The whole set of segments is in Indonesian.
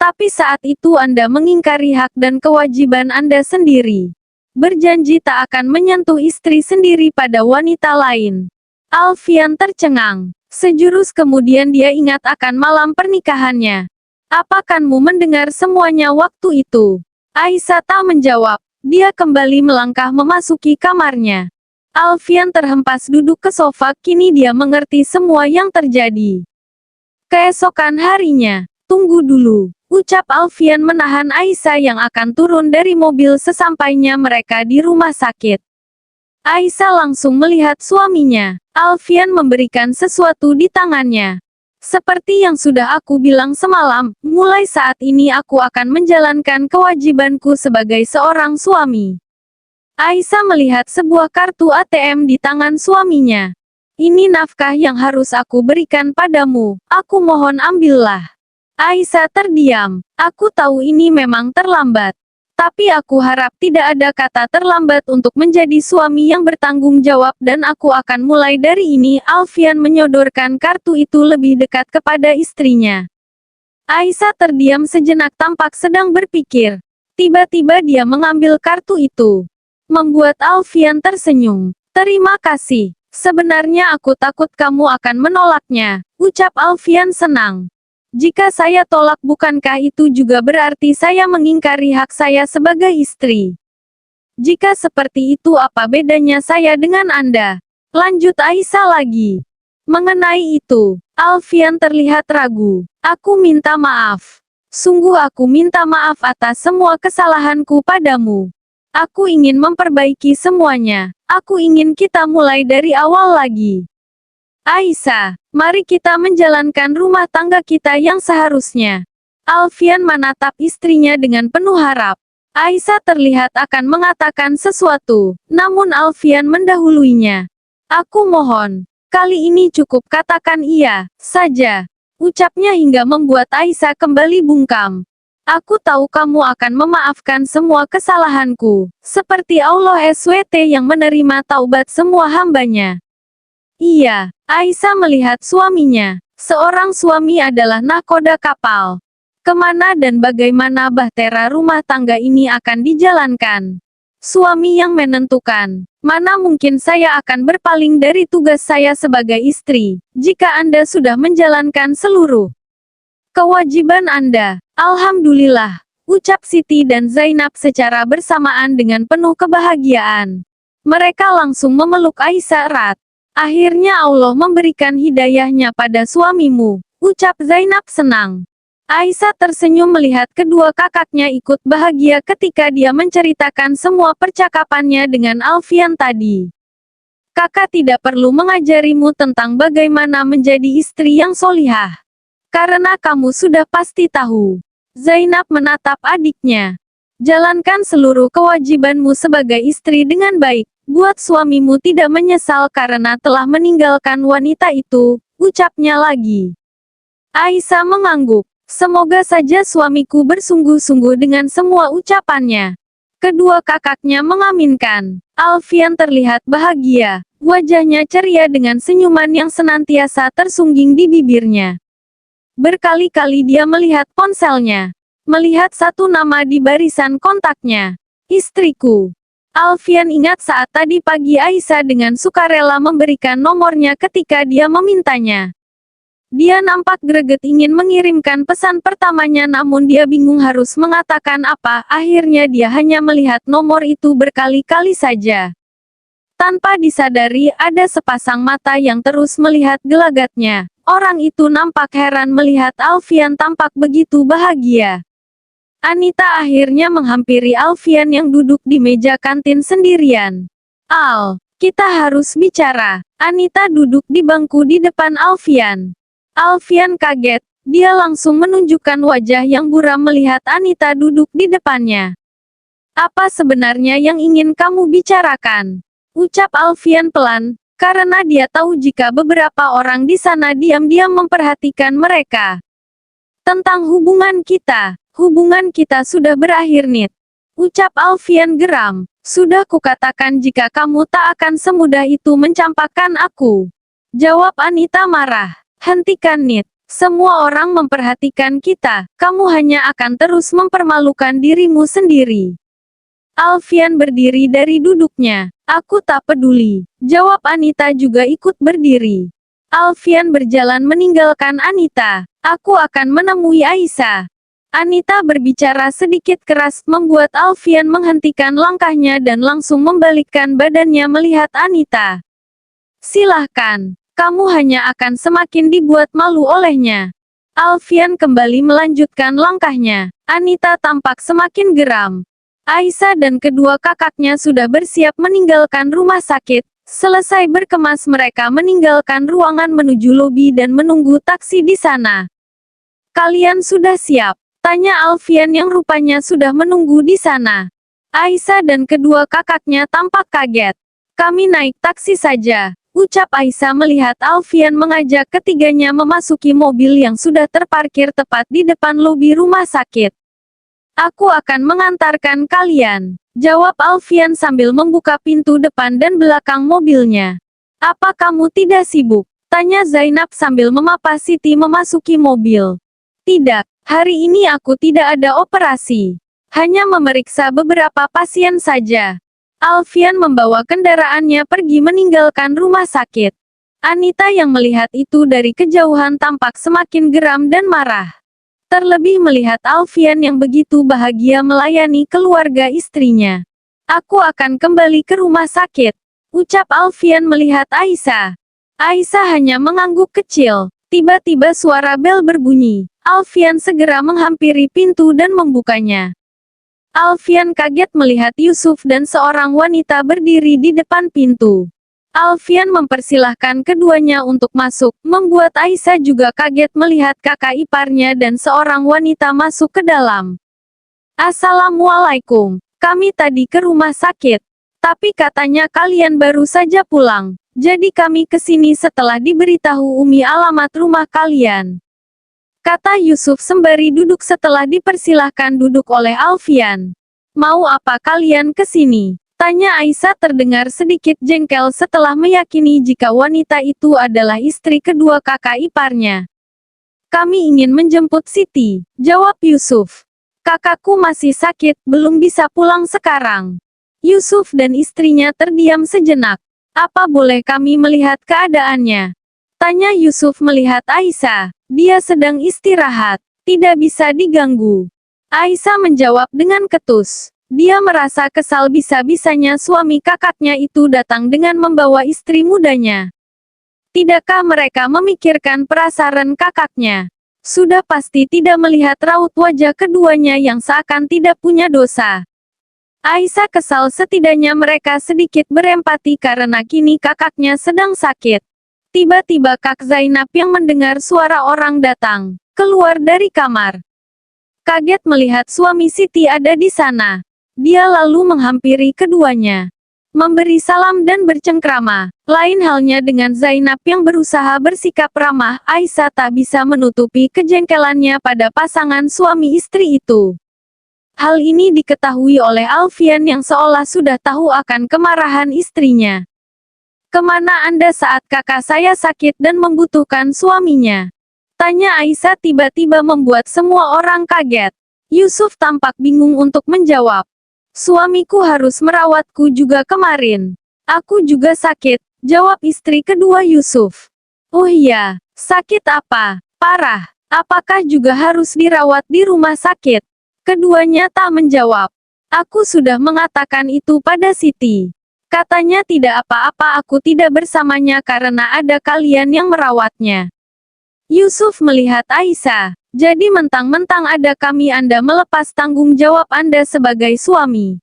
Tapi saat itu Anda mengingkari hak dan kewajiban Anda sendiri. Berjanji tak akan menyentuh istri sendiri pada wanita lain. Alfian tercengang. Sejurus kemudian dia ingat akan malam pernikahannya. Apa kamu mendengar semuanya waktu itu? Aisyah tak menjawab. Dia kembali melangkah memasuki kamarnya. Alfian terhempas duduk ke sofa, kini dia mengerti semua yang terjadi. Keesokan harinya, tunggu dulu, ucap Alfian menahan Aisyah yang akan turun dari mobil sesampainya mereka di rumah sakit. Aisyah langsung melihat suaminya. Alfian memberikan sesuatu di tangannya. Seperti yang sudah aku bilang semalam, mulai saat ini aku akan menjalankan kewajibanku sebagai seorang suami. Aisyah melihat sebuah kartu ATM di tangan suaminya. Ini nafkah yang harus aku berikan padamu, aku mohon ambillah. Aisyah terdiam. Aku tahu ini memang terlambat. Tapi aku harap tidak ada kata terlambat untuk menjadi suami yang bertanggung jawab dan aku akan mulai dari ini. Alfian menyodorkan kartu itu lebih dekat kepada istrinya. Aisyah terdiam sejenak tampak sedang berpikir. Tiba-tiba dia mengambil kartu itu. Membuat Alfian tersenyum. Terima kasih. Sebenarnya aku takut kamu akan menolaknya, ucap Alfian senang. Jika saya tolak, bukankah itu juga berarti saya mengingkari hak saya sebagai istri? Jika seperti itu, apa bedanya saya dengan Anda? Lanjut Aisyah lagi. Mengenai itu, Alfian terlihat ragu. Aku minta maaf. Sungguh aku minta maaf atas semua kesalahanku padamu. Aku ingin memperbaiki semuanya. Aku ingin kita mulai dari awal lagi. Aisyah, mari kita menjalankan rumah tangga kita yang seharusnya. Alfian menatap istrinya dengan penuh harap. Aisyah terlihat akan mengatakan sesuatu, namun Alfian mendahuluinya. Aku mohon, kali ini cukup katakan iya saja. Ucapnya hingga membuat Aisyah kembali bungkam. Aku tahu kamu akan memaafkan semua kesalahanku, seperti Allah SWT yang menerima taubat semua hambanya. Iya, Aisyah melihat suaminya. Seorang suami adalah nahkoda kapal. Kemana dan bagaimana bahtera rumah tangga ini akan dijalankan? Suami yang menentukan. Mana mungkin saya akan berpaling dari tugas saya sebagai istri, jika Anda sudah menjalankan seluruh kewajiban Anda. Alhamdulillah, ucap Siti dan Zainab secara bersamaan dengan penuh kebahagiaan. Mereka langsung memeluk Aisyah erat. Akhirnya Allah memberikan hidayahnya pada suamimu, ucap Zainab senang. Aisyah tersenyum melihat kedua kakaknya ikut bahagia ketika dia menceritakan semua percakapannya dengan Alfian tadi. Kakak tidak perlu mengajarimu tentang bagaimana menjadi istri yang solihah. Karena kamu sudah pasti tahu. Zainab menatap adiknya. Jalankan seluruh kewajibanmu sebagai istri dengan baik. Buat suamimu tidak menyesal karena telah meninggalkan wanita itu, ucapnya lagi. Aisyah mengangguk. Semoga saja suamiku bersungguh-sungguh dengan semua ucapannya. Kedua kakaknya mengaminkan. Alfian terlihat bahagia. Wajahnya ceria dengan senyuman yang senantiasa tersungging di bibirnya. Berkali-kali dia melihat ponselnya. Melihat satu nama di barisan kontaknya. Istriku. Alfian ingat saat tadi pagi Aisyah dengan sukarela memberikan nomornya ketika dia memintanya. Dia nampak greget ingin mengirimkan pesan pertamanya namun dia bingung harus mengatakan apa. Akhirnya dia hanya melihat nomor itu berkali-kali saja. Tanpa disadari ada sepasang mata yang terus melihat gelagatnya. Orang itu nampak heran melihat Alfian tampak begitu bahagia. Anita akhirnya menghampiri Alfian yang duduk di meja kantin sendirian. Al, kita harus bicara. Anita duduk di bangku di depan Alfian. Alfian kaget, dia langsung menunjukkan wajah yang buram melihat Anita duduk di depannya. Apa sebenarnya yang ingin kamu bicarakan? Ucap Alfian pelan, karena dia tahu jika beberapa orang di sana diam-diam memperhatikan mereka. Tentang hubungan kita. Hubungan kita sudah berakhir, Nit. Ucap Alfian geram. Sudah kukatakan jika kamu tak akan semudah itu mencampakkan aku. Jawab Anita marah. Hentikan, Nit. Semua orang memperhatikan kita, kamu hanya akan terus mempermalukan dirimu sendiri. Alfian berdiri dari duduknya. Aku tak peduli. Jawab Anita juga ikut berdiri. Alfian berjalan meninggalkan Anita. Aku akan menemui Aisyah. Anita berbicara sedikit keras membuat Alfian menghentikan langkahnya dan langsung membalikkan badannya melihat Anita. Silahkan. Kamu hanya akan semakin dibuat malu olehnya. Alfian kembali melanjutkan langkahnya. Anita tampak semakin geram. Aisyah dan kedua kakaknya sudah bersiap meninggalkan rumah sakit. Selesai berkemas mereka meninggalkan ruangan menuju lobi dan menunggu taksi di sana. Kalian sudah siap? Tanya Alfian yang rupanya sudah menunggu di sana. Aisyah dan kedua kakaknya tampak kaget. Kami naik taksi saja. Ucap Aisyah melihat Alfian mengajak ketiganya memasuki mobil yang sudah terparkir tepat di depan lobi rumah sakit. Aku akan mengantarkan kalian, jawab Alfian sambil membuka pintu depan dan belakang mobilnya. Apa kamu tidak sibuk? Tanya Zainab sambil memapa Siti memasuki mobil. Tidak, hari ini aku tidak ada operasi. Hanya memeriksa beberapa pasien saja. Alfian membawa kendaraannya pergi meninggalkan rumah sakit. Anita yang melihat itu dari kejauhan tampak semakin geram dan marah. Terlebih melihat Alfian yang begitu bahagia melayani keluarga istrinya. Aku akan kembali ke rumah sakit, ucap Alfian melihat Aisyah. Aisyah hanya mengangguk kecil. Tiba-tiba suara bel berbunyi. Alfian segera menghampiri pintu dan membukanya. Alfian kaget melihat Yusuf dan seorang wanita berdiri di depan pintu. Alfian mempersilahkan keduanya untuk masuk, membuat Aisyah juga kaget melihat kakak iparnya dan seorang wanita masuk ke dalam. Assalamualaikum, kami tadi ke rumah sakit, tapi katanya kalian baru saja pulang, jadi kami kesini setelah diberitahu Umi alamat rumah kalian. Kata Yusuf sembari duduk setelah dipersilahkan duduk oleh Alfian. Mau apa kalian kesini? Tanya Aisyah terdengar sedikit jengkel setelah meyakini jika wanita itu adalah istri kedua kakak iparnya. Kami ingin menjemput Siti, jawab Yusuf. Kakakku masih sakit, belum bisa pulang sekarang. Yusuf dan istrinya terdiam sejenak. Apa boleh kami melihat keadaannya? Tanya Yusuf melihat Aisyah. Dia sedang istirahat, tidak bisa diganggu. Aisyah menjawab dengan ketus. Dia merasa kesal bisa-bisanya suami kakaknya itu datang dengan membawa istri mudanya. Tidakkah mereka memikirkan perasaan kakaknya? Sudah pasti tidak melihat raut wajah keduanya yang seakan tidak punya dosa. Aisyah kesal setidaknya mereka sedikit berempati karena kini kakaknya sedang sakit. Tiba-tiba Kak Zainab yang mendengar suara orang datang, keluar dari kamar. Kaget melihat suami Siti ada di sana. Dia lalu menghampiri keduanya. Memberi salam dan bercengkrama. Lain halnya dengan Zainab yang berusaha bersikap ramah, Aisyah tak bisa menutupi kejengkelannya pada pasangan suami istri itu. Hal ini diketahui oleh Alfian yang seolah sudah tahu akan kemarahan istrinya. Kemana Anda saat kakak saya sakit dan membutuhkan suaminya? Tanya Aisyah tiba-tiba membuat semua orang kaget. Yusuf tampak bingung untuk menjawab. Suamiku harus merawatku juga kemarin. Aku juga sakit, jawab istri kedua Yusuf. Oh iya, sakit apa? Parah. Apakah juga harus dirawat di rumah sakit? Keduanya tak menjawab. Aku sudah mengatakan itu pada Siti. Katanya tidak apa-apa aku tidak bersamanya karena ada kalian yang merawatnya. Yusuf melihat Aisyah. Jadi mentang-mentang ada kami Anda melepas tanggung jawab Anda sebagai suami.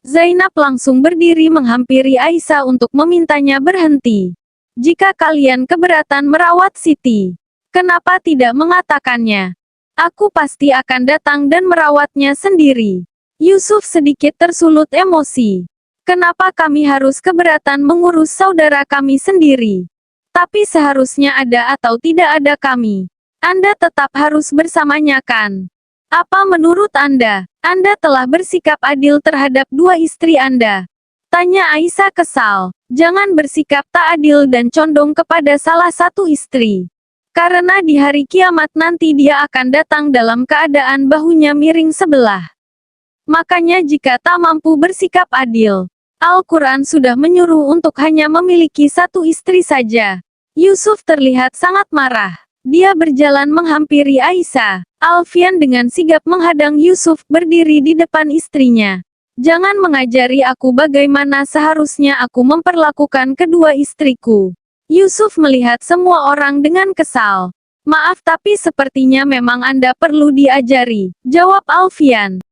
Zainab langsung berdiri menghampiri Aisyah untuk memintanya berhenti. Jika kalian keberatan merawat Siti, kenapa tidak mengatakannya? Aku pasti akan datang dan merawatnya sendiri. Yusuf sedikit tersulut emosi. Kenapa kami harus keberatan mengurus saudara kami sendiri? Tapi seharusnya ada atau tidak ada kami. Anda tetap harus bersamanya kan? Apa menurut Anda? Anda telah bersikap adil terhadap dua istri Anda. Tanya Aisyah kesal. Jangan bersikap tak adil dan condong kepada salah satu istri. Karena di hari kiamat nanti dia akan datang dalam keadaan bahunya miring sebelah. Makanya jika tak mampu bersikap adil, Al-Quran sudah menyuruh untuk hanya memiliki satu istri saja. Yusuf terlihat sangat marah. Dia berjalan menghampiri Aisyah. Alfian dengan sigap menghadang Yusuf berdiri di depan istrinya. Jangan mengajari aku bagaimana seharusnya aku memperlakukan kedua istriku. Yusuf melihat semua orang dengan kesal. Maaf tapi sepertinya memang Anda perlu diajari, jawab Alfian.